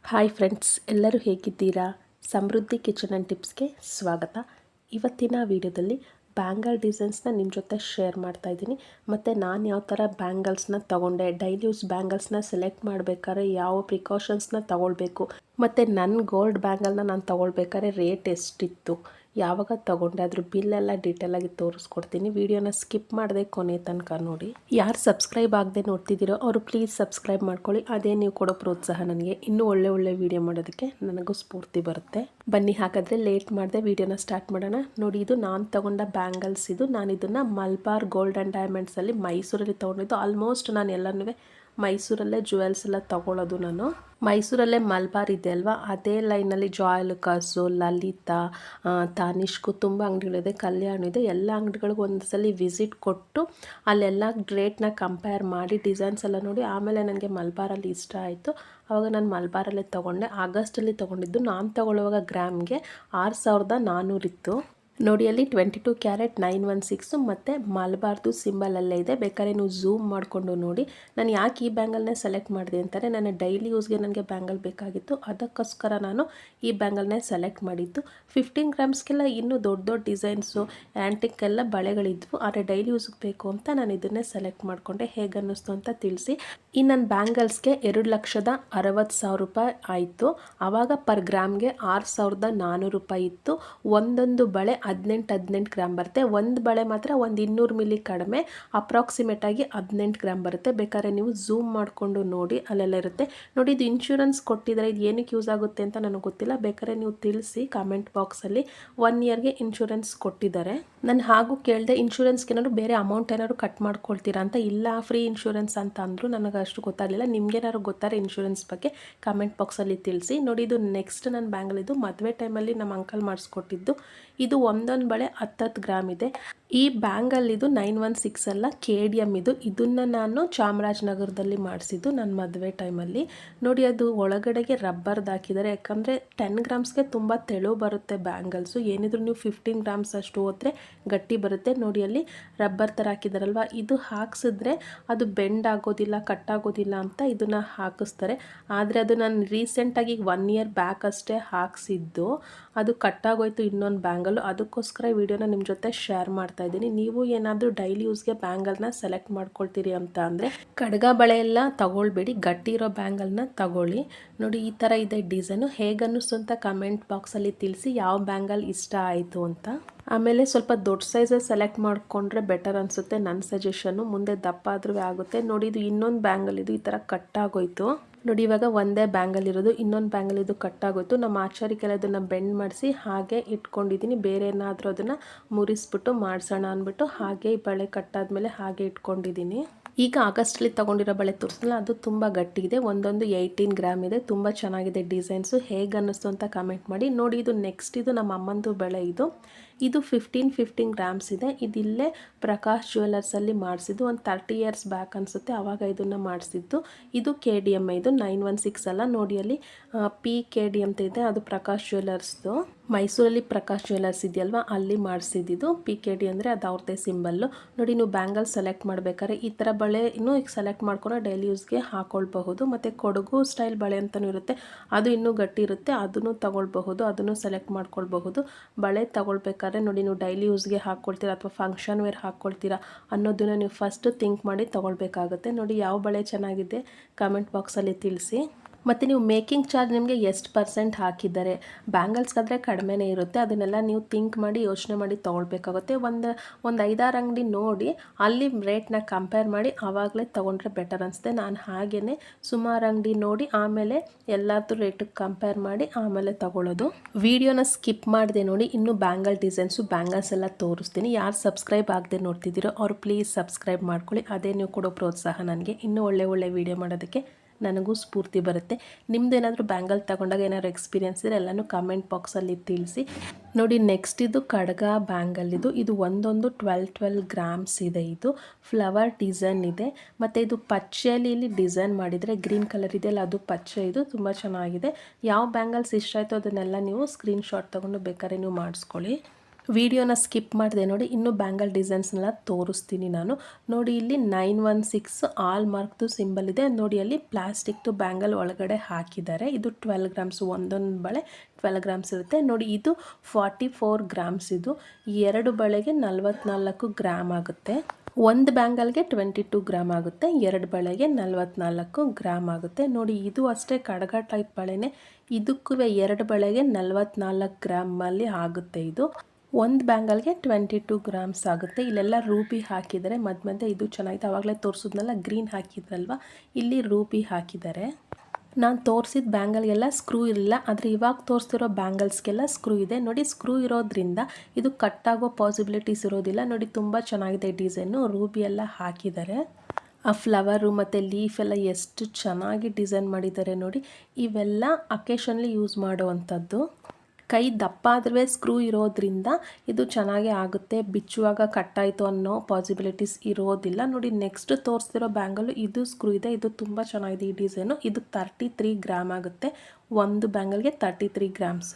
Hi friends, ಎಲ್ಲರೂ ಹೇಗಿದ್ದೀರಾ? ಸಮೃದ್ಧಿ kitchen and ಟಿಪ್ಸ್ಗೆ ಸ್ವಾಗತ. ಇವತ್ತಿನ ವಿಡಿಯೋದಲ್ಲಿ ಬ್ಯಾಂಗಲ್ ಡಿಸೈನ್ಸ್ನ ನಿಮ್ಮ ಜೊತೆ ಶೇರ್ ಮಾಡ್ತಾ ಇದ್ದೀನಿ. ಮತ್ತು ನಾನು ಯಾವ ಥರ ಬ್ಯಾಂಗಲ್ಸ್ನ ತೊಗೊಂಡೆ, ಡೈಲಿ ಯೂಸ್ ಬ್ಯಾಂಗಲ್ಸ್ನ ಸೆಲೆಕ್ಟ್ ಮಾಡಬೇಕಾದ್ರೆ ಯಾವ ಪ್ರಿಕಾಷನ್ಸ್ನ ತೊಗೊಳ್ಬೇಕು, ಮತ್ತು ನನ್ನ ಗೋಲ್ಡ್ ಬ್ಯಾಂಗಲ್ನ ನಾನು ತೊಗೊಳ್ಬೇಕಾದ್ರೆ ರೇಟ್ ಎಷ್ಟಿತ್ತು, ಯಾವಾಗ ತೊಗೊಂಡೆ, ಅದ್ರ ಬಿಲ್ಲೆಲ್ಲ ಡೀಟೇಲಾಗಿ ತೋರಿಸ್ಕೊಡ್ತೀನಿ. ವಿಡಿಯೋನ ಸ್ಕಿಪ್ ಮಾಡದೆ ಕೊನೆ ತನಕ ನೋಡಿ. ಯಾರು ಸಬ್ಸ್ಕ್ರೈಬ್ ಆಗದೆ ನೋಡ್ತಿದ್ದೀರೋ ಅವರು ಪ್ಲೀಸ್ ಸಬ್ಸ್ಕ್ರೈಬ್ ಮಾಡ್ಕೊಳ್ಳಿ. ಅದೇ ನೀವು ಕೊಡೋ ಪ್ರೋತ್ಸಾಹ ನನಗೆ ಇನ್ನೂ ಒಳ್ಳೆ ವಿಡಿಯೋ ಮಾಡೋದಕ್ಕೆ ನನಗೂ ಸ್ಫೂರ್ತಿ ಬರುತ್ತೆ. ಬನ್ನಿ ಹಾಗಾದರೆ ಲೇಟ್ ಮಾಡದೆ ವಿಡಿಯೋನ ಸ್ಟಾರ್ಟ್ ಮಾಡೋಣ. ನೋಡಿ, ಇದು ನಾನು ತೊಗೊಂಡ ಬ್ಯಾಂಗಲ್ಸ್. ನಾನು ಇದನ್ನು ಮಲ್ಬಾರ್ ಗೋಲ್ಡ್ ಆ್ಯಂಡ್ ಡೈಮಂಡ್ಸಲ್ಲಿ ಮೈಸೂರಲ್ಲಿ ತೊಗೊಂಡಿದ್ದು. ಆಲ್ಮೋಸ್ಟ್ ನಾನು ಎಲ್ಲನೂ ಮೈಸೂರಲ್ಲೇ ಜುವೆಲ್ಸ್ ಎಲ್ಲ ತೊಗೊಳ್ಳೋದು. ನಾನು ಮೈಸೂರಲ್ಲೇ ಮಲ್ಬಾರ್ ಇದೆ ಅಲ್ವಾ, ಅದೇ ಲೈನಲ್ಲಿ ಜಾಯಲುಕಾಸು, ಲಲಿತಾ, ತಾನಿಷ್ಕು ತುಂಬ ಅಂಗಡಿಗಳಿದೆ, ಕಲ್ಯಾಣ ಇದೆ. ಎಲ್ಲ ಅಂಗಡಿಗಳಿಗೂ ಒಂದು ಸಲ ವಿಸಿಟ್ ಕೊಟ್ಟು ಅಲ್ಲೆಲ್ಲ ರೇಟ್ನ ಕಂಪೇರ್ ಮಾಡಿ ಡಿಸೈನ್ಸ್ ಎಲ್ಲ ನೋಡಿ ಆಮೇಲೆ ನನಗೆ ಮಲ್ಬಾರಲ್ಲಿ ಇಷ್ಟ ಆಯಿತು. ಆವಾಗ ನಾನು ಮಲ್ಬಾರಲ್ಲೇ ತೊಗೊಂಡೆ. ಆಗಸ್ಟಲ್ಲಿ ತೊಗೊಂಡಿದ್ದು. ನಾನು ತೊಗೊಳ್ಳುವಾಗ ಗ್ರಾಮ್ಗೆ 6400 ಇತ್ತು. ನೋಡಿ, ಅಲ್ಲಿ 22 ಕ್ಯಾರೆಟ್ 916 ಮತ್ತು ಮಲ್ಬಾರ್ದು ಸಿಂಬಲಲ್ಲೇ ಇದೆ. ಬೇಕಾದ್ರೆ ನೀವು ಝೂಮ್ ಮಾಡಿಕೊಂಡು ನೋಡಿ. ನಾನು ಯಾಕೆ ಈ ಬ್ಯಾಂಗಲ್ನೇ ಸೆಲೆಕ್ಟ್ ಮಾಡಿದೆ ಅಂತಾರೆ, ನನ್ನ ಡೈಲಿ ಯೂಸ್ಗೆ ನನಗೆ ಬ್ಯಾಂಗಲ್ ಬೇಕಾಗಿತ್ತು, ಅದಕ್ಕೋಸ್ಕರ ನಾನು ಈ ಬ್ಯಾಂಗಲ್ನೇ ಸೆಲೆಕ್ಟ್ ಮಾಡಿದ್ದು. 15 ಗ್ರಾಮ್ಸ್ಗೆಲ್ಲ ಇನ್ನೂ ದೊಡ್ಡ ಡಿಸೈನ್ಸು, ಆ್ಯಂಟಿಕ್ ಎಲ್ಲ ಬಳೆಗಳಿದ್ವು. ಆದರೆ ಡೈಲಿ ಯೂಸ್ಗೆ ಬೇಕು ಅಂತ ನಾನು ಇದನ್ನೇ ಸೆಲೆಕ್ಟ್ ಮಾಡಿಕೊಂಡೆ. ಹೇಗೆ ಅನ್ನಿಸ್ತು ಅಂತ ತಿಳಿಸಿ. ಈ ನನ್ನ ಬ್ಯಾಂಗಲ್ಸ್ಗೆ 2,60,000 ರೂಪಾಯಿ ಆಯಿತು. ಆವಾಗ ಪರ್ ಗ್ರಾಮ್ಗೆ 6,400 ರೂಪಾಯಿ ಇತ್ತು. ಒಂದೊಂದು ಬಳೆ 18 ಗ್ರಾಮ್ ಬರುತ್ತೆ. ಒಂದು ಬಳೆ ಮಾತ್ರ ಒಂದು 200 ಮಿಲಿ ಕಡಿಮೆ, ಅಪ್ರಾಕ್ಸಿಮೇಟಾಗಿ 18 ಗ್ರಾಮ್ ಬರುತ್ತೆ. ಬೇಕಾದ್ರೆ ನೀವು ಝೂಮ್ ಮಾಡಿಕೊಂಡು ನೋಡಿ, ಅಲ್ಲೆಲ್ಲ ಇರುತ್ತೆ ನೋಡಿ. ಇದು ಇನ್ಶೂರೆನ್ಸ್ ಕೊಟ್ಟಿದ್ದಾರೆ. ಇದು ಏನಕ್ಕೆ ಯೂಸ್ ಆಗುತ್ತೆ ಅಂತ ನನಗೆ ಗೊತ್ತಿಲ್ಲ. ಬೇಕಾದ್ರೆ ನೀವು ತಿಳಿಸಿ ಕಾಮೆಂಟ್ ಬಾಕ್ಸಲ್ಲಿ. 1 ಇಯರ್ಗೆ ಇನ್ಶೂರೆನ್ಸ್ ಕೊಟ್ಟಿದ್ದಾರೆ. ನಾನು ಹಾಗೂ ಕೇಳಿದೆ, ಇನ್ಶೂರೆನ್ಸ್ಗೆ ಏನಾದ್ರು ಬೇರೆ ಅಮೌಂಟ್ ಏನಾದ್ರು ಕಟ್ ಮಾಡ್ಕೊಳ್ತೀರಾ ಅಂತ. ಇಲ್ಲ, ಫ್ರೀ ಇನ್ಶೂರೆನ್ಸ್ ಅಂತ ಅಂದರು. ನನಗೆ ಅಷ್ಟು ಗೊತ್ತಾಗಲಿಲ್ಲ. ನಿಮ್ಗೇನಾದ್ರು ಗೊತ್ತಾರೆ ಇನ್ಶೂರೆನ್ಸ್ ಬಗ್ಗೆ ಕಾಮೆಂಟ್ ಬಾಕ್ಸಲ್ಲಿ ತಿಳಿಸಿ. ನೋಡಿ, ಇದು ನೆಕ್ಸ್ಟ್ ನನ್ನ ಬ್ಯಾಂಗಲ್. ಇದು ಮದುವೆ ಟೈಮಲ್ಲಿ ನಮ್ಮ ಅಂಕಲ್ ಮಾಡಿಸ್ಕೊಟ್ಟಿದ್ದು. ಇದು ಒಂದೊಂದು ಬಳೆ 10 ಗ್ರಾಮ್ ಇದೆ. ಈ ಬ್ಯಾಂಗಲ್ ಇದು 916 ಅಲ್ಲ, KDM ಇದು. ಇದನ್ನು ನಾನು ಚಾಮರಾಜನಗರದಲ್ಲಿ ಮಾಡಿಸಿದ್ದು ನನ್ನ ಮದುವೆ ಟೈಮಲ್ಲಿ. ನೋಡಿ, ಅದು ಒಳಗಡೆಗೆ ರಬ್ಬರ್ದು ಹಾಕಿದ್ದಾರೆ. ಯಾಕಂದರೆ 10 ಗ್ರಾಮ್ಸ್ಗೆ ತುಂಬ ತೆಳು ಬರುತ್ತೆ ಬ್ಯಾಂಗಲ್ಸು. ಏನಿದ್ರು ನೀವು 15 ಗ್ರಾಮ್ಸ್ ಅಷ್ಟು ಹೋದರೆ ಗಟ್ಟಿ ಬರುತ್ತೆ. ನೋಡಿ, ಅಲ್ಲಿ ರಬ್ಬರ್ ಥರ ಹಾಕಿದಾರಲ್ವ, ಇದು ಹಾಕ್ಸಿದ್ರೆ ಅದು ಬೆಂಡ್ ಆಗೋದಿಲ್ಲ, ಕಟ್ಟಾಗೋದಿಲ್ಲ ಅಂತ ಇದನ್ನು ಹಾಕಿಸ್ತಾರೆ. ಆದರೆ ಅದು ನಾನು ರೀಸೆಂಟಾಗಿ 1 ಇಯರ್ ಬ್ಯಾಕ್ ಅಷ್ಟೇ ಹಾಕ್ಸಿದ್ದು. ಅದು ಕಟ್ಟಾಗೋಯ್ತು ಇನ್ನೊಂದು ಬ್ಯಾಂಗಲ್ಲು. ಅದಕ್ಕೋಸ್ಕರ ಈ ವಿಡಿಯೋನ ನಿಮ್ಮ ಜೊತೆ ಶೇರ್ ಮಾಡ್ತಾ ಇದ್ದೀನಿ. ನೀವು ಏನಾದರೂ ಡೈಲಿ ಯೂಸ್ಗೆ ಬ್ಯಾಂಗಲ್ನ ಸೆಲೆಕ್ಟ್ ಮಾಡ್ಕೊಳ್ತೀರಿ ಅಂತ ಅಂದರೆ ಕಡ್ಗ ಬಳೆ ಎಲ್ಲ ತಗೊಳ್ಬೇಡಿ, ಗಟ್ಟಿ ಇರೋ ಬ್ಯಾಂಗಲ್ನ ತಗೊಳ್ಳಿ. ನೋಡಿ, ಈ ಥರ ಇದೆ ಡಿಸೈನು. ಹೇಗನ್ನಿಸ್ತು ಅಂತ ಕಮೆಂಟ್ ಬಾಕ್ಸಲ್ಲಿ ತಿಳಿಸಿ, ಯಾವ ಬ್ಯಾಂಗಲ್ ಇಷ್ಟ ಆಯಿತು ಅಂತ. ಆಮೇಲೆ ಸ್ವಲ್ಪ ದೊಡ್ಡ ಸೈಜಲ್ಲಿ ಸೆಲೆಕ್ಟ್ ಮಾಡಿಕೊಂಡ್ರೆ ಬೆಟರ್ ಅನಿಸುತ್ತೆ, ನನ್ನ ಸಜೆಷನ್ನು. ಮುಂದೆ ದಪ್ಪ ಆದ್ರೂ ಆಗುತ್ತೆ. ನೋಡಿ, ಇದು ಇನ್ನೊಂದು ಬ್ಯಾಂಗಲ್. ಇದು ಈ ಥರ ಕಟ್ಟಾಗೋಯ್ತು. ನೋಡಿ, ಇವಾಗ ಒಂದೇ ಬ್ಯಾಂಗಲ್ ಇರೋದು. ಇನ್ನೊಂದು ಬ್ಯಾಂಗಲ್ ಇದು ಕಟ್ಟಾಗೋಯ್ತು. ನಮ್ಮ ಆಚಾರಿಕೆಲ್ಲ ಅದನ್ನು ಬೆಂಡ್ ಮಾಡಿಸಿ ಹಾಗೆ ಇಟ್ಕೊಂಡಿದ್ದೀನಿ. ಬೇರೆ ಏನಾದರೂ ಅದನ್ನು ಮುರಿಸ್ಬಿಟ್ಟು ಮಾಡಿಸೋಣ ಅಂದ್ಬಿಟ್ಟು ಹಾಗೆ ಈ ಬಳೆ ಕಟ್ಟಾದ್ಮೇಲೆ ಹಾಗೆ ಇಟ್ಕೊಂಡಿದ್ದೀನಿ. ಈಗ ಆಗಸ್ಟಲ್ಲಿ ತೊಗೊಂಡಿರೋ ಬಳೆ ತೋರಿಸಿದ್ನಲ್ಲ, ಅದು ತುಂಬ ಗಟ್ಟಿಗಿದೆ. ಒಂದೊಂದು 18 ಗ್ರಾಮ್ ಇದೆ. ತುಂಬ ಚೆನ್ನಾಗಿದೆ ಡಿಸೈನ್ಸು. ಹೇಗೆ ಅನ್ನಿಸ್ತು ಅಂತ ಕಮೆಂಟ್ ಮಾಡಿ. ನೋಡಿ, ಇದು ನೆಕ್ಸ್ಟ್. ಇದು ನಮ್ಮ ಅಮ್ಮಂದು ಬಳೆ. ಇದು 15 ಗ್ರಾಮ್ಸ್ ಇದೆ. ಇದಿಲ್ಲೇ ಪ್ರಕಾಶ್ ಜ್ಯುವೆಲರ್ಸಲ್ಲಿ ಮಾಡಿಸಿದ್ದು. ಒಂದು 30 ಇಯರ್ಸ್ ಬ್ಯಾಕ್ ಅನಿಸುತ್ತೆ, ಆವಾಗ ಇದನ್ನು ಮಾಡಿಸಿದ್ದು. ಇದು KDM. ಇದು 916 ಅಲ್ಲ. ನೋಡಿ, ಅಲ್ಲಿ PKD ಅಂತ ಇದೆ, ಅದು ಪ್ರಕಾಶ್ ಜ್ಯುವೆಲರ್ಸ್ದು. ಮೈಸೂರಲ್ಲಿ ಪ್ರಕಾಶ್ ಜ್ಯುವೆಲರ್ಸ್ ಇದೆಯಲ್ವ, ಅಲ್ಲಿ ಮಾಡಿಸಿದ್ದು. PKD ಅಂದರೆ ಅದು ಅವ್ರದ್ದೇ ಸಿಂಬಲ್ಲು. ನೋಡಿ, ನೀವು ಬ್ಯಾಂಗಲ್ ಸೆಲೆಕ್ಟ್ ಮಾಡಬೇಕಾದ್ರೆ ಈ ಥರ ಬಳೆ ಇನ್ನೂ ಈಗ ಸೆಲೆಕ್ಟ್ ಮಾಡ್ಕೊಂಡು ಡೈಲಿ ಯೂಸ್ಗೆ ಹಾಕ್ಕೊಳ್ಬಹುದು. ಮತ್ತು ಕೊಡಗು ಸ್ಟೈಲ್ ಬಳೆ ಅಂತಲೂ ಇರುತ್ತೆ, ಅದು ಇನ್ನೂ ಗಟ್ಟಿ ಇರುತ್ತೆ. ಅದನ್ನು ತಗೊಳ್ಬಹುದು, ಅದನ್ನು ಸೆಲೆಕ್ಟ್ ಮಾಡ್ಕೊಳ್ಬಹುದು. ಬಳೆ ತಗೊಳ್ಬೇಕಾದ್ರೆ ನೋಡಿ, ನೀವು ಡೈಲಿ ಯೂಸ್ಗೆ ಹಾಕ್ಕೊಳ್ತೀರಾ ಅಥವಾ ಫಂಕ್ಷನ್ ವೇರ್ ಹಾಕ್ಕೊಳ್ತೀರಾ ಅನ್ನೋದನ್ನು ನೀವು ಫಸ್ಟ್ ಥಿಂಕ್ ಮಾಡಿ ತೊಗೊಳ್ಬೇಕಾಗುತ್ತೆ. ನೋಡಿ, ಯಾವ ಬಳೆ ಚೆನ್ನಾಗಿದೆ ಕಮೆಂಟ್ ಬಾಕ್ಸಲ್ಲಿ ತಿಳಿಸಿ. ಮತ್ತು ನೀವು ಮೇಕಿಂಗ್ ಚಾರ್ಜ್ ನಿಮಗೆ ಎಷ್ಟು % ಹಾಕಿದ್ದಾರೆ. ಬ್ಯಾಂಗಲ್ಸ್ಗಾದರೆ ಕಡಿಮೆನೇ ಇರುತ್ತೆ. ಅದನ್ನೆಲ್ಲ ನೀವು ಥಿಂಕ್ ಮಾಡಿ ಯೋಚನೆ ಮಾಡಿ ತೊಗೊಳ್ಬೇಕಾಗುತ್ತೆ. ಒಂದು 5-6 ಅಂಗಡಿ ನೋಡಿ ಅಲ್ಲಿ ರೇಟ್ನ ಕಂಪೇರ್ ಮಾಡಿ ಆವಾಗಲೇ ತೊಗೊಂಡ್ರೆ ಬೆಟರ್ ಅನಿಸುತ್ತೆ. ನಾನು ಹಾಗೆಯೇ ಸುಮಾರು ಅಂಗಡಿ ನೋಡಿ ಆಮೇಲೆ ಎಲ್ಲದೂ ರೇಟಿಗೆ ಕಂಪೇರ್ ಮಾಡಿ ಆಮೇಲೆ ತೊಗೊಳ್ಳೋದು. ವಿಡಿಯೋನ ಸ್ಕಿಪ್ ಮಾಡಿದೆ ನೋಡಿ. ಇನ್ನೂ ಬ್ಯಾಂಗಲ್ ಡಿಸೈನ್ಸು, ಬ್ಯಾಂಗಲ್ಸ್ ಎಲ್ಲ ತೋರಿಸ್ತೀನಿ. ಯಾರು ಸಬ್ಸ್ಕ್ರೈಬ್ ಆಗದೆ ನೋಡ್ತಿದ್ದೀರೋ ಅವ್ರು ಪ್ಲೀಸ್ ಸಬ್ಸ್ಕ್ರೈಬ್ ಮಾಡ್ಕೊಳ್ಳಿ. ಅದೇ ನೀವು ಕೊಡೋ ಪ್ರೋತ್ಸಾಹ ನನಗೆ ಇನ್ನೂ ಒಳ್ಳೆ ವಿಡಿಯೋ ಮಾಡೋದಕ್ಕೆ ನನಗೂ ಸ್ಫೂರ್ತಿ ಬರುತ್ತೆ. ನಿಮ್ಮದೇನಾದರೂ ಬ್ಯಾಂಗಲ್ ತಗೊಂಡಾಗ ಏನಾದ್ರು ಎಕ್ಸ್ಪೀರಿಯನ್ಸ್ ಇದ್ದರೆ ಎಲ್ಲನೂ ಕಮೆಂಟ್ ಬಾಕ್ಸಲ್ಲಿ ತಿಳಿಸಿ. ನೋಡಿ, ನೆಕ್ಸ್ಟ್ ಇದು ಕಡ್ಗ ಬ್ಯಾಂಗಲ್. ಇದು ಒಂದೊಂದು 12 ಗ್ರಾಮ್ಸ್ ಇದೆ. ಇದು ಫ್ಲವರ್ ಡಿಸೈನ್ ಇದೆ. ಮತ್ತು ಇದು ಪಚ್ಚೆಯಲ್ಲಿ ಇಲ್ಲಿ ಡಿಸೈನ್ ಮಾಡಿದರೆ ಗ್ರೀನ್ ಕಲರ್ ಇದೆಯಲ್ಲ, ಅದು ಪಚ್ಚೆ. ಇದು ತುಂಬ ಚೆನ್ನಾಗಿದೆ. ಯಾವ ಬ್ಯಾಂಗಲ್ಸ್ ಇಷ್ಟ ಆಯಿತು ಅದನ್ನೆಲ್ಲ ನೀವು ಸ್ಕ್ರೀನ್ಶಾಟ್ ತೊಗೊಂಡು ಬೇಕಾದ್ರೆ ನೀವು ಮಾಡಿಸ್ಕೊಳ್ಳಿ. ವಿಡಿಯೋನ ಸ್ಕಿಪ್ ಮಾಡಿದೆ ನೋಡಿ, ಇನ್ನೂ ಬ್ಯಾಂಗಲ್ ಡಿಸೈನ್ಸ್ನೆಲ್ಲ ತೋರಿಸ್ತೀನಿ ನಾನು. ನೋಡಿ ಇಲ್ಲಿ 916 ಆಲ್ ಮಾರ್ಕ್ದು ಸಿಂಬಲ್ ಇದೆ ನೋಡಿ. ಅಲ್ಲಿ ಪ್ಲಾಸ್ಟಿಕ್ದು ಬ್ಯಾಂಗಲ್ ಒಳಗಡೆ ಹಾಕಿದ್ದಾರೆ. ಇದು 12 ಗ್ರಾಮ್ಸ್, ಒಂದೊಂದು ಬಳೆ 12 ಗ್ರಾಮ್ಸ್ ಇರುತ್ತೆ ನೋಡಿ. ಇದು 44 ಗ್ರಾಮ್ಸ್. ಇದು 2 ಬಳೆಗೆ 44 ಗ್ರಾಮ್ ಆಗುತ್ತೆ. ಒಂದು ಬ್ಯಾಂಗಲ್ಗೆ 22 ಗ್ರಾಮ್ ಆಗುತ್ತೆ, 2 ಬಳೆಗೆ 44 ಗ್ರಾಮ್ ಆಗುತ್ತೆ ನೋಡಿ. ಇದು ಅಷ್ಟೇ ಕಡಗ ಟೈಪ್ ಬಳೆನೇ, ಇದಕ್ಕೂ 2 ಬಳೆಗೆ 44 ಗ್ರಾಮಲ್ಲಿ ಆಗುತ್ತೆ. ಇದು ಒಂದು ಬ್ಯಾಂಗಲ್ಗೆ 22 ಗ್ರಾಮ್ಸ್ ಆಗುತ್ತೆ. ಇಲ್ಲೆಲ್ಲ ರೂಬಿ ಹಾಕಿದ್ದಾರೆ ಮಧ್ಯೆ. ಇದು ಚೆನ್ನಾಗಿದೆ, ಆವಾಗಲೇ ತೋರಿಸಿದ್ನಲ್ಲ ಗ್ರೀನ್ ಹಾಕಿದ್ರಲ್ವ, ಇಲ್ಲಿ ರೂಬಿ ಹಾಕಿದ್ದಾರೆ. ನಾನು ತೋರಿಸಿದ ಬ್ಯಾಂಗಲ್ಗೆಲ್ಲ ಸ್ಕ್ರೂ ಇರಲಿಲ್ಲ, ಆದರೆ ಇವಾಗ ತೋರಿಸ್ತಿರೋ ಬ್ಯಾಂಗಲ್ಸ್ಗೆಲ್ಲ ಸ್ಕ್ರೂ ಇದೆ ನೋಡಿ. ಸ್ಕ್ರೂ ಇರೋದ್ರಿಂದ ಇದು ಕಟ್ಟಾಗೋ ಪಾಸಿಬಿಲಿಟೀಸ್ ಇರೋದಿಲ್ಲ ನೋಡಿ. ತುಂಬ ಚೆನ್ನಾಗಿದೆ ಡಿಸೈನು, ರೂಬಿ ಎಲ್ಲ ಹಾಕಿದ್ದಾರೆ. ಆ ಫ್ಲವರು ಮತ್ತು ಲೀಫ್ ಎಲ್ಲ ಎಷ್ಟು ಚೆನ್ನಾಗಿ ಡಿಸೈನ್ ಮಾಡಿದ್ದಾರೆ ನೋಡಿ. ಇವೆಲ್ಲ ಅಕೇಶನ್ಲಿ ಯೂಸ್ ಮಾಡುವಂಥದ್ದು. ಕೈ ದಪ್ಪ ಆದ್ರೂ ಸ್ಕ್ರೂ ಇರೋದ್ರಿಂದ ಇದು ಚೆನ್ನಾಗೇ ಆಗುತ್ತೆ, ಬಿಚ್ಚುವಾಗ ಕಟ್ಟಾಯಿತು ಅನ್ನೋ ಪಾಸಿಬಿಲಿಟೀಸ್ ಇರೋದಿಲ್ಲ ನೋಡಿ. ನೆಕ್ಸ್ಟ್ ತೋರಿಸ್ತಿರೋ ಬ್ಯಾಂಗಲು ಇದು ಸ್ಕ್ರೂ ಇದೆ, ಇದು ತುಂಬ ಚೆನ್ನಾಗಿದೆ ಈ ಡಿಸೈನು. ಇದು 33 ಗ್ರಾಮ್ ಆಗುತ್ತೆ, ಒಂದು ಬ್ಯಾಂಗಲ್ಗೆ 33 ಗ್ರಾಮ್ಸ್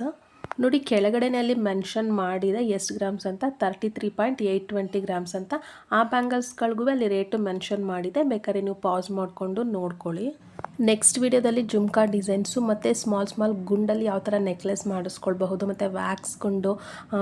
ನೋಡಿ. ಕೆಳಗಡೆನಲ್ಲಿ ಮೆನ್ಷನ್ ಮಾಡಿದೆ ಎಷ್ಟು ಗ್ರಾಮ್ಸ್ ಅಂತ, 33.820 ಗ್ರಾಮ್ಸ್ ಅಂತ. ಆ ಬ್ಯಾಂಗಲ್ಸ್ಗಳಿಗೂ ಅಲ್ಲಿ ರೇಟು ಮೆನ್ಷನ್ ಮಾಡಿದೆ, ಬೇಕಾದ್ರೆ ನೀವು ಪಾಸ್ ಮಾಡಿಕೊಂಡು ನೋಡ್ಕೊಳ್ಳಿ. ನೆಕ್ಸ್ಟ್ ವಿಡಿಯೋದಲ್ಲಿ ಜುಮ್ಕಾ ಡಿಸೈನ್ಸು ಮತ್ತು ಸ್ಮಾಲ್ ಗುಂಡಲ್ಲಿ ಯಾವ ಥರ ನೆಕ್ಲೆಸ್ ಮಾಡಿಸ್ಕೊಳ್ಬಹುದು ಮತ್ತು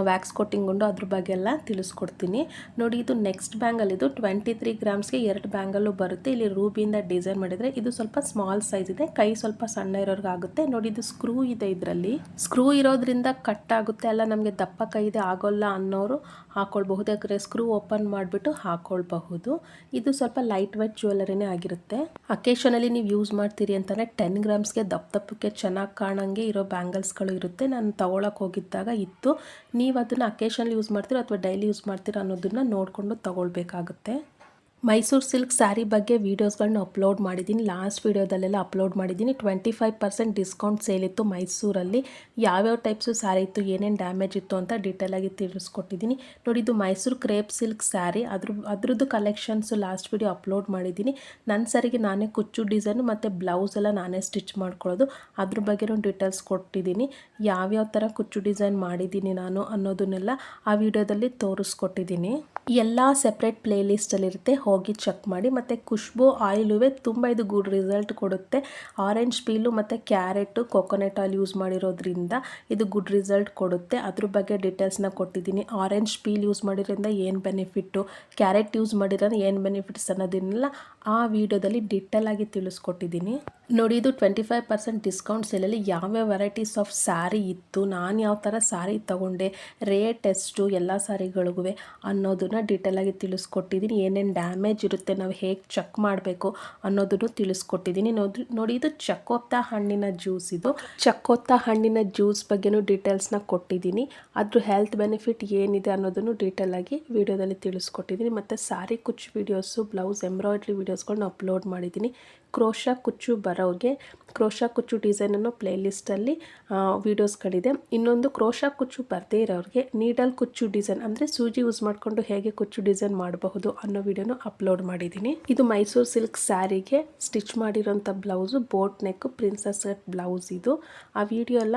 ವ್ಯಾಕ್ಸ್ ಕೋಟಿಂಗ್ ಗುಂಡು ಅದ್ರ ಬಗ್ಗೆ ಎಲ್ಲ ತಿಳಿಸ್ಕೊಡ್ತೀನಿ ನೋಡಿ. ಇದು ನೆಕ್ಸ್ಟ್ ಬ್ಯಾಂಗಲ್, ಇದು 23 ಗ್ರಾಮ್ಸ್ಗೆ 2 ಬ್ಯಾಂಗಲ್ಲು ಬರುತ್ತೆ. ಇಲ್ಲಿ ರೂಬಿಯಿಂದ ಡಿಸೈನ್ ಮಾಡಿದರೆ ಇದು ಸ್ವಲ್ಪ ಸ್ಮಾಲ್ ಸೈಜ್ ಇದೆ, ಕೈ ಸ್ವಲ್ಪ ಸಣ್ಣ ಇರೋರ್ಗಾಗುತ್ತೆ ನೋಡಿ. ಇದು ಸ್ಕ್ರೂ ಇದೆ, ಇದರಲ್ಲಿ ಸ್ಕ್ರೂ ಇರೋದ್ರಿಂದ ಕಟ್ ಆಗುತ್ತೆ, ಅಲ್ಲ ನಮಗೆ ದಪ್ಪ ಕೈ ಇದೆ ಆಗೋಲ್ಲ ಅನ್ನೋರು ಹಾಕೊಳ್ಬಹುದು, ಯಾಕಂದರೆ ಸ್ಕ್ರೂ ಓಪನ್ ಮಾಡಿಬಿಟ್ಟು ಹಾಕೊಳ್ಬಹುದು. ಇದು ಸ್ವಲ್ಪ ಲೈಟ್ ವೆಯ್ಟ್ ಜ್ಯುವೆಲರಿನೇ ಆಗಿರುತ್ತೆ. ಅಕೇಶನಲ್ಲಿ ನೀವು ಯೂಸ್ ಮಾಡ್ತೀರಿ ಅಂತಲೇ 10 ಗ್ರಾಮ್ಸ್ಗೆ ದಪ್ಪಕ್ಕೆ ಚೆನ್ನಾಗಿ ಕಾಣಂಗೆ ಇರೋ ಬ್ಯಾಂಗಲ್ಸ್ಗಳು ಇರುತ್ತೆ. ನಾನು ತೊಗೊಳಕ್ಕೆ ಹೋಗಿದ್ದಾಗ ಇತ್ತು. ನೀವು ಅದನ್ನು ಅಕೇಶನಲ್ಲಿ ಯೂಸ್ ಮಾಡ್ತೀರೋ ಅಥವಾ ಡೈಲಿ ಯೂಸ್ ಮಾಡ್ತೀರೋ ಅನ್ನೋದನ್ನು ನೋಡಿಕೊಂಡು ತೊಗೊಳ್ಬೇಕಾಗುತ್ತೆ. ಮೈಸೂರು ಸಿಲ್ಕ್ ಸ್ಯಾರಿ ಬಗ್ಗೆ ವೀಡಿಯೋಸ್ಗಳನ್ನ ಅಪ್ಲೋಡ್ ಮಾಡಿದ್ದೀನಿ, ಲಾಸ್ಟ್ ವೀಡಿಯೋದಲ್ಲೆಲ್ಲ ಅಪ್ಲೋಡ್ ಮಾಡಿದ್ದೀನಿ. 25% ಡಿಸ್ಕೌಂಟ್ ಸೇಲ್ ಇತ್ತು ಮೈಸೂರಲ್ಲಿ. ಯಾವ್ಯಾವ ಟೈಪ್ಸು ಸ್ಯಾರಿ ಇತ್ತು, ಏನೇನು ಡ್ಯಾಮೇಜ್ ಇತ್ತು ಅಂತ ಡೀಟೇಲಾಗಿ ತಿಳಿಸ್ಕೊಟ್ಟಿದ್ದೀನಿ ನೋಡಿ. ಇದು ಮೈಸೂರು ಕ್ರೇಪ್ ಸಿಲ್ಕ್ ಸ್ಯಾರಿ, ಅದ್ರದ್ದು ಕಲೆಕ್ಷನ್ಸು ಲಾಸ್ಟ್ ವೀಡಿಯೋ ಅಪ್ಲೋಡ್ ಮಾಡಿದ್ದೀನಿ. ನನ್ನ ಸ್ಯಾರಿಗೆ ನಾನೇ ಕುಚ್ಚು ಡಿಸೈನು ಮತ್ತು ಬ್ಲೌಸ್ ಎಲ್ಲ ನಾನೇ ಸ್ಟಿಚ್ ಮಾಡ್ಕೊಳ್ಳೋದು, ಅದ್ರ ಬಗ್ಗೆನೂ ಡೀಟೇಲ್ಸ್ ಕೊಟ್ಟಿದ್ದೀನಿ. ಯಾವ್ಯಾವ ಥರ ಕುಚ್ಚು ಡಿಸೈನ್ ಮಾಡಿದ್ದೀನಿ ನಾನು ಅನ್ನೋದನ್ನೆಲ್ಲ ಆ ವಿಡಿಯೋದಲ್ಲಿ ತೋರಿಸ್ಕೊಟ್ಟಿದ್ದೀನಿ. ಎಲ್ಲ ಸೆಪ್ರೇಟ್ ಪ್ಲೇ ಲಿಸ್ಟಲ್ಲಿರುತ್ತೆ, ಹೋಗಿ ಚೆಕ್ ಮಾಡಿ. ಮತ್ತು ಖುಷ್ಬು ಆಯಿಲುವೆ ತುಂಬ ಇದು ಗುಡ್ ರಿಸಲ್ಟ್ ಕೊಡುತ್ತೆ. ಆರೆಂಜ್ ಪೀಲು ಮತ್ತು ಕ್ಯಾರೆಟು ಕೊಕೊನಟ್ ಆಯಿಲ್ ಯೂಸ್ ಮಾಡಿರೋದ್ರಿಂದ ಇದು ಗುಡ್ ರಿಸಲ್ಟ್ ಕೊಡುತ್ತೆ. ಅದ್ರ ಬಗ್ಗೆ ಡೀಟೇಲ್ಸ್ನ ಕೊಟ್ಟಿದ್ದೀನಿ. ಆರೆಂಜ್ ಪೀಲ್ ಯೂಸ್ ಮಾಡಿರೋದ್ರಿಂದ ಏನು ಬೆನಿಫಿಟ್ಟು, ಕ್ಯಾರೆಟ್ ಯೂಸ್ ಮಾಡಿರೋದ್ರಿಂದ ಏನು ಬೆನಿಫಿಟ್ಸ್ ಅನ್ನೋದನ್ನೆಲ್ಲ ಆ ವಿಡಿಯೋದಲ್ಲಿ ಡೀಟೇಲಾಗಿ ತಿಳಿಸ್ಕೊಟ್ಟಿದ್ದೀನಿ ನೋಡಿ. ಇದು 25% ಡಿಸ್ಕೌಂಟ್ ಸೇಲಲ್ಲಿ ಯಾವ್ಯಾವ ವೆರೈಟೀಸ್ ಆಫ್ ಸ್ಯಾರಿ ಇತ್ತು, ನಾನು ಯಾವ ಥರ ಸ್ಯಾರಿ ತೊಗೊಂಡೆ, ರೇಟ್ ಎಷ್ಟು ಎಲ್ಲ ಸ್ಯಾರಿಗಳಿಗೂ ಅನ್ನೋದನ್ನು ಡೀಟೇಲಾಗಿ ತಿಳಿಸ್ಕೊಟ್ಟಿದ್ದೀನಿ. ಏನೇನು ಡ್ಯಾಮೇಜ್ ಇರುತ್ತೆ, ನಾವು ಹೇಗೆ ಚೆಕ್ ಮಾಡಬೇಕು ಅನ್ನೋದನ್ನು ತಿಳಿಸ್ಕೊಟ್ಟಿದ್ದೀನಿ ನೋಡಿ. ಇದು ಚಕೋತ ಹಣ್ಣಿನ ಜ್ಯೂಸ್, ಇದು ಚಕೋತ ಹಣ್ಣಿನ ಜ್ಯೂಸ್ ಬಗ್ಗೆನೂ ಡೀಟೇಲ್ಸ್ನ ಕೊಟ್ಟಿದ್ದೀನಿ. ಅದ್ರ ಹೆಲ್ತ್ ಬೆನಿಫಿಟ್ ಏನಿದೆ ಅನ್ನೋದನ್ನು ಡೀಟೇಲಾಗಿ ವಿಡಿಯೋದಲ್ಲಿ ತಿಳಿಸ್ಕೊಟ್ಟಿದ್ದೀನಿ. ಮತ್ತು ಸ್ಯಾರಿ ಕುಚ್ಚು ವೀಡಿಯೋಸು, ಬ್ಲೌಸ್ ಎಂಬ್ರಾಯ್ಡ್ರಿ ವೀಡಿಯೋಸ್ಗಳನ್ನ ಅಪ್ಲೋಡ್ ಮಾಡಿದ್ದೀನಿ. ಕ್ರೋಶಾ ಕುಚ್ಚು ಬರೋರಿಗೆ ಕ್ರೋಶಾ ಕುಚ್ಚು ಡಿಸೈನನ್ನು ಪ್ಲೇ ಲಿಸ್ಟಲ್ಲಿ ವೀಡಿಯೋಸ್ಗಳಿದೆ. ಇನ್ನೊಂದು ಕ್ರೋಶಾ ಕುಚ್ಚು ಬರದೇ ಇರೋರಿಗೆ ನೀಡಲ್ ಕುಚ್ಚು ಡಿಸೈನ್, ಅಂದರೆ ಸೂಜಿ ಯೂಸ್ ಮಾಡಿಕೊಂಡು ಹೇಗೆ ಕುಚ್ಚು ಡಿಸೈನ್ ಮಾಡಬಹುದು ಅನ್ನೋ ವಿಡಿಯೋನು ಅಪ್ಲೋಡ್ ಮಾಡಿದ್ದೀನಿ. ಇದು ಮೈಸೂರು ಸಿಲ್ಕ್ ಸ್ಯಾರಿಗೆ ಸ್ಟಿಚ್ ಮಾಡಿರೋಂಥ blouse, boat neck princess cut blouse. ಇದು ಆ ವಿಡಿಯೋ ಎಲ್ಲ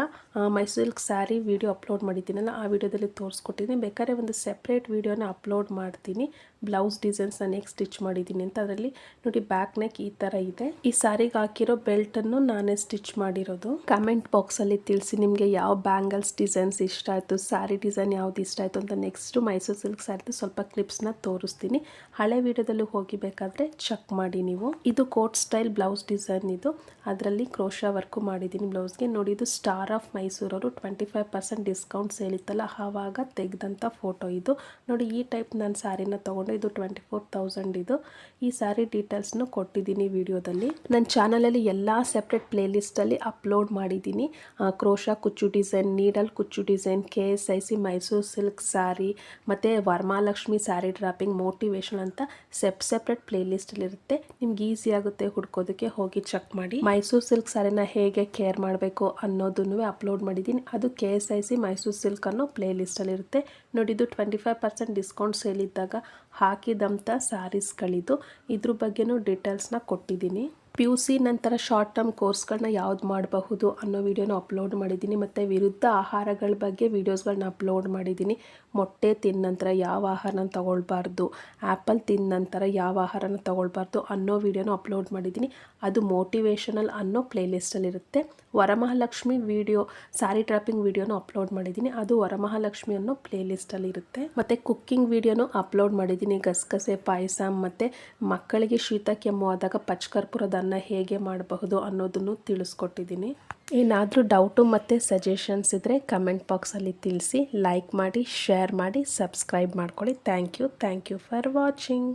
Mysuru silk sari video upload ಮಾಡಿದ್ದೀನಲ್ಲ, ಆ ವಿಡಿಯೋದಲ್ಲಿ ತೋರಿಸ್ಕೊಟ್ಟಿದ್ದೀನಿ. ಬೇಕಾದ್ರೆ ಒಂದು ಸೆಪ್ರೇಟ್ ವಿಡಿಯೋನ ಅಪ್ಲೋಡ್ ಮಾಡ್ತೀನಿ, ಬ್ಲೌಸ್ ಡಿಸೈನ್ಸ್ ನಾನು ಹೇಗೆ ಸ್ಟಿಚ್ ಮಾಡಿದ್ದೀನಿ ಅಂತ. ಅದರಲ್ಲಿ ನೋಡಿ ಬ್ಯಾಕ್ ನೆಕ್ ಈ ಥರ ಇದೆ. ಈ ಸ್ಯಾರಿಗೆ ಹಾಕಿರೋ ಬೆಲ್ಟನ್ನು ನಾನೇ ಸ್ಟಿಚ್ ಮಾಡಿರೋದು. ಕಮೆಂಟ್ ಬಾಕ್ಸಲ್ಲಿ ತಿಳಿಸಿ ನಿಮಗೆ ಯಾವ ಬ್ಯಾಂಗಲ್ಸ್ ಡಿಸೈನ್ಸ್ ಇಷ್ಟ ಆಯಿತು, ಸ್ಯಾರಿ ಡಿಸೈನ್ ಯಾವ್ದು ಇಷ್ಟ ಆಯಿತು ಅಂತ. ನೆಕ್ಸ್ಟು ಮೈಸೂರು ಸಿಲ್ಕ್ ಸ್ಯಾರಿದು ಸ್ವಲ್ಪ ಕ್ಲಿಪ್ಸ್ನ ತೋರಿಸ್ತೀನಿ, ಹಳೆ ವಿಡಿಯೋದಲ್ಲಿ ಹೋಗಿಬೇಕಾದ್ರೆ ಚೆಕ್ ಮಾಡಿ ನೀವು. ಇದು ಕೋಟ್ ಸ್ಟೈಲ್ ಬ್ಲೌಸ್ ಡಿಸೈನ್, ಇದು ಅದರಲ್ಲಿ ಕ್ರೋಶಾ ವರ್ಕು ಮಾಡಿದ್ದೀನಿ ಬ್ಲೌಸ್ಗೆ ನೋಡಿ. ಇದು ಸ್ಟಾರ್ ಆಫ್ ಮೈಸೂರವರು 25% ಡಿಸ್ಕೌಂಟ್ ಸೇಲ್ ಇತ್ತಲ್ಲ, ಆವಾಗ ತೆಗೆದಂಥ ಫೋಟೋ ಇದು ನೋಡಿ. ಈ ಟೈಪ್ ನಾನು ಸ್ಯಾರಿನ ತೊಗೊಂಡು ಇದು 24,000 ಇದು. ಈ ಸ್ಯಾರಿ ಡೀಟೇಲ್ಸ್ನು ಕೊಟ್ಟಿದ್ದೀನಿ ವಿಡಿಯೋದಲ್ಲಿ. ನನ್ನ ಚಾನಲಲ್ಲಿ ಎಲ್ಲ ಸೆಪ್ರೇಟ್ ಪ್ಲೇ ಲಿಸ್ಟಲ್ಲಿ ಅಪ್ಲೋಡ್ ಮಾಡಿದ್ದೀನಿ. ಕ್ರೋಶಾ ಕುಚ್ಚು ಡಿಸೈನ್, ನೀಡಲ್ ಕುಚ್ಚು design, KSIC Mysuru silk sari ಮತ್ತು ವರಮಹಾಲಕ್ಷ್ಮಿ ಸ್ಯಾರಿ ಡ್ರಾಪಿಂಗ್, ಮೋಟಿವೇಶನ್ ಅಂತ ಸೆಪ್ರೇಟ್ ಪ್ಲೇ ಲಿಸ್ಟಲ್ಲಿರುತ್ತೆ. ನಿಮ್ಗೆ ಈಸಿ ಆಗುತ್ತೆ ಹುಡ್ಕೋದಕ್ಕೆ, ಹೋಗಿ ಚೆಕ್ ಮಾಡಿ. ಮೈಸೂರು ಸಿಲ್ಕ್ ಸ್ಯಾರಿನ ಹೇಗೆ ಕೇರ್ ಮಾಡಬೇಕು ಅನ್ನೋದನ್ನು ಅಪ್ಲೋಡ್ ಮಾಡಿದ್ದೀನಿ. ಅದು KSIC ಮೈಸೂರು ಸಿಲ್ಕ್ ಅನ್ನೋ ಪ್ಲೇ ಲಿಸ್ಟಲ್ಲಿರುತ್ತೆ ನೋಡಿ. ಇದು 25% ಡಿಸ್ಕೌಂಟ್ ಸೇಲ್ ಇದ್ದಾಗ ಹಾಕಿದಂಥ ಸ್ಯಾರೀಸ್ಗಳಿದು. ಇದ್ರ ಬಗ್ಗೆನೂ ಡೀಟೇಲ್ಸ್ನ ಕೊಟ್ಟಿದ್ದೀನಿ. PUC ನಂತರ ಶಾರ್ಟ್ ಟರ್ಮ್ ಕೋರ್ಸ್ಗಳನ್ನ ಯಾವ್ದು ಮಾಡಬಹುದು ಅನ್ನೋ ವಿಡಿಯೋನ ಅಪ್ಲೋಡ್ ಮಾಡಿದ್ದೀನಿ. ಮತ್ತು ವಿರುದ್ಧ ಆಹಾರಗಳ ಬಗ್ಗೆ ವೀಡಿಯೋಸ್ಗಳನ್ನ ಅಪ್ಲೋಡ್ ಮಾಡಿದ್ದೀನಿ. ಮೊಟ್ಟೆ ತಿಂದ ನಂತರ ಯಾವ ಆಹಾರನ ತಗೊಳ್ಬಾರ್ದು, ಆ್ಯಪಲ್ ತಿಂದ ನಂತರ ಯಾವ ಆಹಾರನ ತಗೊಳ್ಬಾರ್ದು ಅನ್ನೋ ವಿಡಿಯೋನ ಅಪ್ಲೋಡ್ ಮಾಡಿದ್ದೀನಿ. ಅದು ಮೋಟಿವೇಶನಲ್ ಅನ್ನೋ ಪ್ಲೇಲಿಸ್ಟಲ್ಲಿರುತ್ತೆ. ವರಮಹಾಲಕ್ಷ್ಮಿ ವಿಡಿಯೋ ಸ್ಯಾರಿ ಟ್ರಾಪಿಂಗ್ ವಿಡಿಯೋನ ಅಪ್ಲೋಡ್ ಮಾಡಿದ್ದೀನಿ. ಅದು ವರಮಹಾಲಕ್ಷ್ಮಿ ಅನ್ನೋ ಪ್ಲೇಲಿಸ್ಟಲ್ಲಿರುತ್ತೆ. ಮತ್ತು ಕುಕ್ಕಿಂಗ್ ವಿಡಿಯೋನು ಅಪ್ಲೋಡ್ ಮಾಡಿದ್ದೀನಿ. ಗಸಗಸೆ ಪಾಯಸ ಮತ್ತು ಮಕ್ಕಳಿಗೆ ಶೀತ ಕೆಮ್ಮು ಆದಾಗ ಪಚ್ಕರ್ಪೂರದ ಅನ್ನ ಹೇಗೆ ಮಾಡಬಹುದು ಅನ್ನೋದನ್ನು ತಿಳಿಸ್ಕೊಟ್ಟಿದ್ದೀನಿ. ಏನಾದರೂ ಡೌಟು ಮತ್ತು ಸಜೆಷನ್ಸ್ ಇದ್ದರೆ ಕಮೆಂಟ್ ಬಾಕ್ಸಲ್ಲಿ ತಿಳಿಸಿ. ಲೈಕ್ ಮಾಡಿ, ಶೇರ್ ಮಾಡಿ, ಸಬ್ಸ್ಕ್ರೈಬ್ ಮಾಡ್ಕೊಳ್ಳಿ. Thank you for watching.